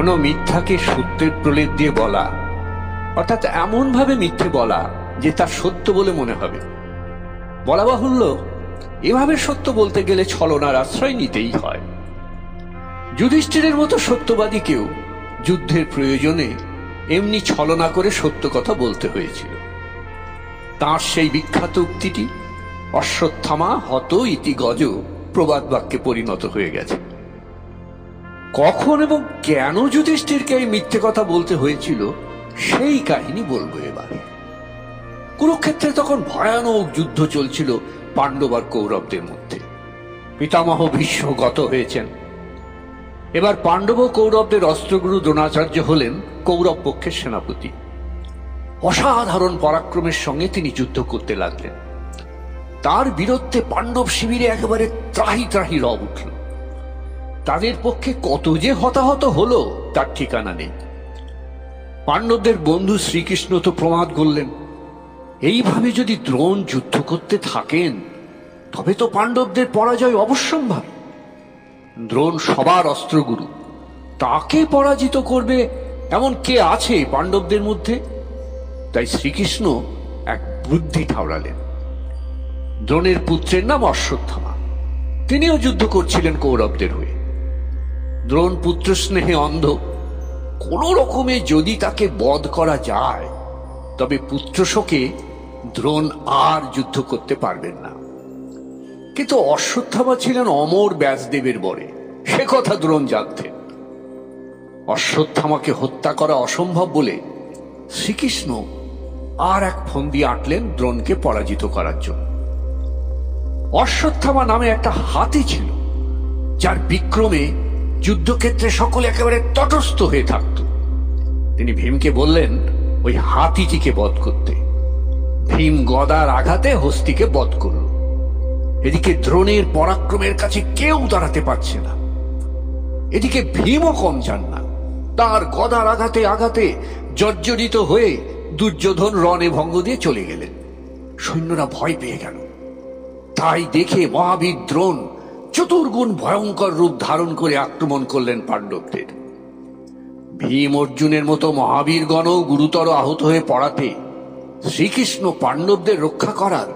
কোনো মিথ্যাকে সত্যের প্রলেপ দিয়ে বলা, অর্থাৎ এমন ভাবে মিথ্যে বলা যে তা সত্য বলে মনে হবে। বলা বাহুল্য, এভাবে সত্য বলতে গেলে ছলনার আশ্রয় নিতেই হয়। যুধিষ্ঠিরের মতো সত্যবাদীকেও যুদ্ধের প্রয়োজনে এমনি ছলনা করে সত্য কথা বলতে হয়েছিল। তাঁর সেই বিখ্যাত উক্তিটি অশ্বত্থামা হত ইতি গজ প্রবাদ বাক্যে পরিণত হয়ে গেছে। কখন এবং কেন যুধিষ্ঠিরকে এই মিথ্যে কথা বলতে হয়েছিল সেই কাহিনী বলবো এবার। কুরুক্ষেত্রে তখন ভয়ানক যুদ্ধ চলছিল পাণ্ডব আর কৌরবদের মধ্যে। পিতামহ ভীষ্ম গত হয়েছেন। এবার পাণ্ডব ও কৌরবদের অস্ত্রগুরু দ্রোণাচার্য হলেন কৌরব পক্ষের সেনাপতি। অসাধারণ পরাক্রমের সঙ্গে তিনি যুদ্ধ করতে লাগলেন। তার বীরত্বে পাণ্ডব শিবিরে একেবারে ত্রাহি ত্রাহি রব উঠল। তাদের পক্ষে কত যে হতাহত হলো তার ঠিকানা নেই। পাণ্ডবদের বন্ধু শ্রীকৃষ্ণ তো প্রমাদ করলেন, এইভাবে যদি দ্রোণ যুদ্ধ করতে থাকেন তবে তো পাণ্ডবদের পরাজয় অবশ্যম্ভাবী। দ্রোণ সবার অস্ত্রগুরু, তাকে পরাজিত করবে এমন কে আছে পাণ্ডবদের মধ্যে? তাই শ্রীকৃষ্ণ এক বুদ্ধি ঠাউরালেন। দ্রোণের পুত্রের নাম অশ্বত্থামা, তিনিও যুদ্ধ করছিলেন কৌরবদের হয়ে। দ্রোণ পুত্র স্নেহে অন্ধ, কোন রকমে যদি তাকে বধ করা যায় তবে পুত্র শোকে দ্রোণ আর যুদ্ধ করতে পারবেন না। কিন্তু অশ্বত্থামা ছিলেন অমর ব্যাসদেবের বরে, সে কথা দ্রোণ জানতেন। অশ্বত্থামাকে হত্যা করা অসম্ভব বলে শ্রীকৃষ্ণ আর এক ফন্দি আঁটলেন দ্রোণকে পরাজিত করার জন্য। অশ্বত্থামা নামে একটা হাতি ছিল, যার বিক্রমে যুদ্ধক্ষেত্রে সকলে একেবারে তটস্থ হয়ে থাকত। তিনি ভীমকে বললেন ওই হাতিটিকে বধ করতে। ভীম গদার আঘাতে হস্তিকে বধ করল। এদিকে দ্রোণের পরাক্রমের কাছে কেউ দাঁড়াতে পারছে না। এদিকে ভীমও কম যান না, তার গদার আঘাতে আঘাতে জর্জরিত হয়ে দুর্যোধন রণে ভঙ্গ দিয়ে চলে গেলেন। সৈন্যরা ভয় পেয়ে গেল। তাই দেখে মহাবীর দ্রোণ চতুর্গুণ ভয়ঙ্কর রূপ ধারণ করে আক্রমণ করলেন পাণ্ডবদের। ভীম অর্জুনের মতো মহাবীরগণও গুরুতর আহত হয়ে পড়াতে শ্রীকৃষ্ণ পাণ্ডবদের রক্ষা করার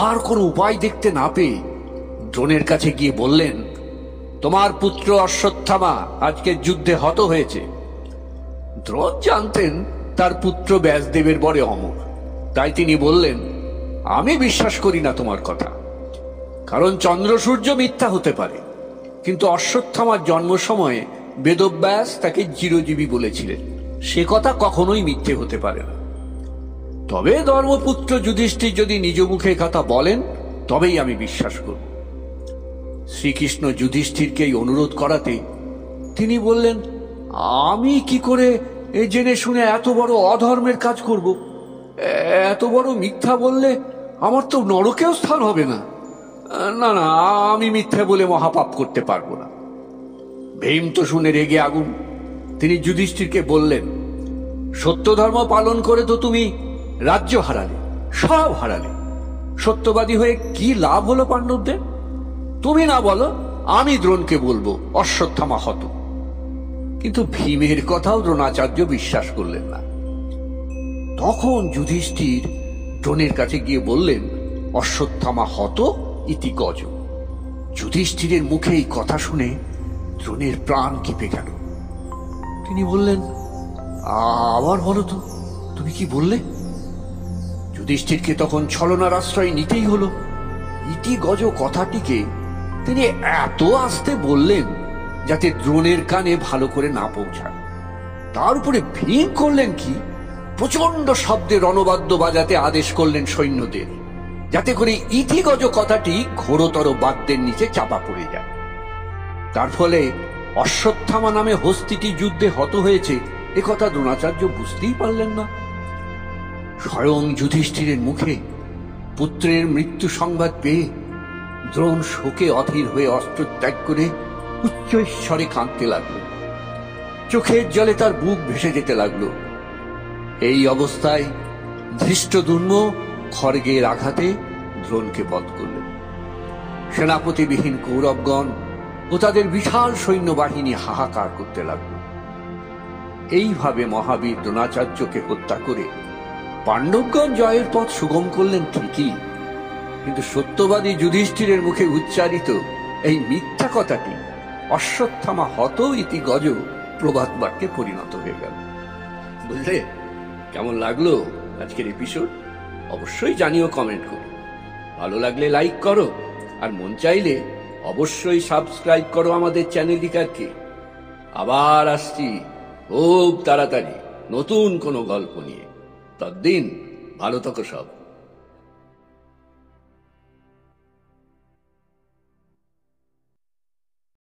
আর কোনো উপায় দেখতে না পেয়ে দ্রোণের কাছে গিয়ে বললেন, তোমার পুত্র অশ্বত্থামা আজকে যুদ্ধে হত হয়েছে। দ্রোণ জানতেন তার পুত্র ব্যাসদেবের বরে অমর, তাই তিনি বললেন, আমি বিশ্বাস করি না তোমার কথা, কারণ চন্দ্র সূর্য মিথ্যা হতে পারে, কিন্তু অশ্বত্থামার জন্ম সময়ে বেদব্যাস তাকে চিরজীবী বলেছিলেন, সে কথা কখনোই মিথ্যে হতে পারে না। তবে ধর্মপুত্র যুধিষ্ঠির যদি নিজ মুখে কথা বলেন তবেই আমি বিশ্বাস করব। শ্রীকৃষ্ণ যুধিষ্ঠিরকে এই অনুরোধ করাতে তিনি বললেন, আমি কি করে জেনে শুনে এত বড় অধর্মের কাজ করব? এত বড় মিথ্যা বললে আমার তো নরকেও স্থান হবে না। না না, আমি মিথ্যা বলে মহাপাপ করতে পারবো না। ভীম তো শুনে রেগে আগুন। তিনি যুধিষ্ঠিরকে বললেন, সত্য ধর্ম পালন করে তো তুমি রাজ্য হারালে, সব হারালে। সত্যবাদী হয়ে কি লাভ হলো পাণ্ডবদের? তুমি না বলো, আমি দ্রোণকে বলবো অশ্বত্থামা হত। কিন্তু ভীমের কথাও দ্রোণাচার্য বিশ্বাস করলেন না। তখন যুধিষ্ঠির দ্রোণের কাছে গিয়ে বললেন, অশ্বত্থামা হত ইতি গজ। যুধিষ্ঠিরের মুখে এই কথা শুনে দ্রোণের প্রাণ কেঁপে গেল। তিনি বললেন, আবার বলো তো, তুমি কি বললে? যুধিষ্ঠিরকে তখন ছলনার আশ্রয় নিতেই হলো। ইতি গজ কথাটিকে তিনি এত আস্তে বললেন যাতে দ্রোণের কানে ভালো করে না পৌঁছায়। তার উপরে ভীম করলেন কি, প্রচন্ড শব্দে রণবাদ্য বাজাতে আদেশ করলেন সৈন্যদের, যাতে করে ইতিগজ কথাটি ঘোরতর বাদ্যের নিচে চাপা পড়ে যায়। তার ফলে অশ্বত্থামা নামে হস্তিটি যুদ্ধে হত হয়েছে একথা দ্রোণাচার্য বুঝতেই পারলেন না। স্বয়ং যুধিষ্ঠিরের মুখে পুত্রের মৃত্যু সংবাদ পেয়ে দ্রোণ শোকে অধীর হয়ে অস্ত্র ত্যাগ করে উচ্চ ঈশ্বরে কাঁদতে লাগলো। চোখের জলে তার বুক ভেসে যেতে লাগলো। এই অবস্থায় ধৃষ্টদ্যুম্ন খড়গের আঘাতে দ্রোণকে বধ করলেন। সেনাপতিবিহীন কৌরবগণ ও তাদের বিশাল সৈন্যবাহিনী হাহাকার করতে লাগলো। এইভাবে মহাবীর দ্রোণাচার্যকে হত্যা করে পাণ্ডবগণ জয়ের পথ সুগম করলেন ঠিকই, কিন্তু সত্যবাদী যুধিষ্ঠিরের মুখে উচ্চারিত এই মিথ্যা কথাটি অশ্বত্থামা হত ইতি গজ প্রবাদ বাক্যে পরিণত হয়ে গেল। বুঝলে কেমন লাগলো আজকের এপিসোড? অবশ্যই জানিও কমেন্ট করো। ভালো লাগলে লাইক করো, আর মন চাইলে অবশ্যই সাবস্ক্রাইব করো আমাদের চ্যানেলটিকে। আবার আসছি খুব তাড়াতাড়ি নতুন কোনো গল্প নিয়ে। ততদিন ভালো থাকো সব।